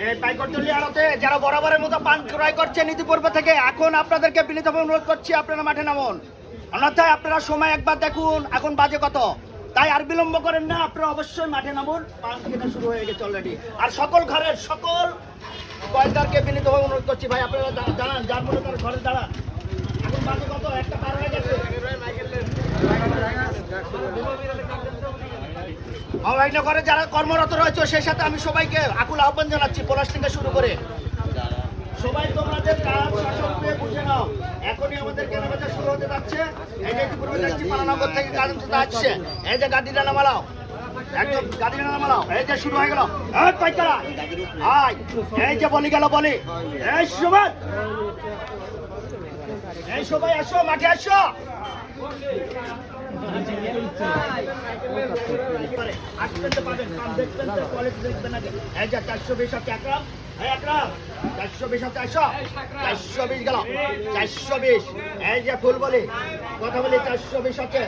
এই পাইকরতলি আড়তে যারা বরাবরের মতো পান ক্রয় করছেন ইতিপূর্ব থেকে, এখন আপনাদেরকে বিনীতভাবে অনুরোধ করছি আপনারা মাঠে নামুন। অন্যথায় আপনারা সময় একবার দেখুন, এখন বাজে কত। তাই আর বিলম্ব করেন না, আপনারা অবশ্যই মাঠে নামুন। পান কেনা শুরু হয়ে গেছে অলরেডি। আর সকল ঘরের সকল কয়েকদারকে বিনীতভাবে অনুরোধ করছি, ভাই আপনারা দাঁড়ান, যার মনে তার ঘরে দাঁড়ান। এখন বাজে কত, একটা পার হয়ে গেছে। অবৈধ করে যারা কর্মরত রয়েছে সেই সাথে আমি সবাইকে আকুল আহ্বান জানাচ্ছি, পলাশ থেকে শুরু করে সবাই তোমাদের কাজ শাসন পেয়ে বুঝে নাও। এখনই আমাদের কেনাবেচা শুরু হতে যাচ্ছে। এই যে পূর্বে যাচ্ছি পানানগর থেকে কাজ আসছে, এই যে গাড়িটা নামালাও, একদম গাড়িটা নামালাও, এই যে শুরু হয়ে গেল। এই পাইকারা আয়, এই যে বলি গেল বলি, এই সবাই আসো, মাঠে আসো। আসবেন তো পাবেন, পান দেখবেন তো, কোয়ালিটি দেখবেন আগে। এই যে 420 হচ্ছে একরাম, এই একরাম 420 হচ্ছে 420 গেল, 420। এই যে ফুল বলি কথা বলি 420 হচ্ছে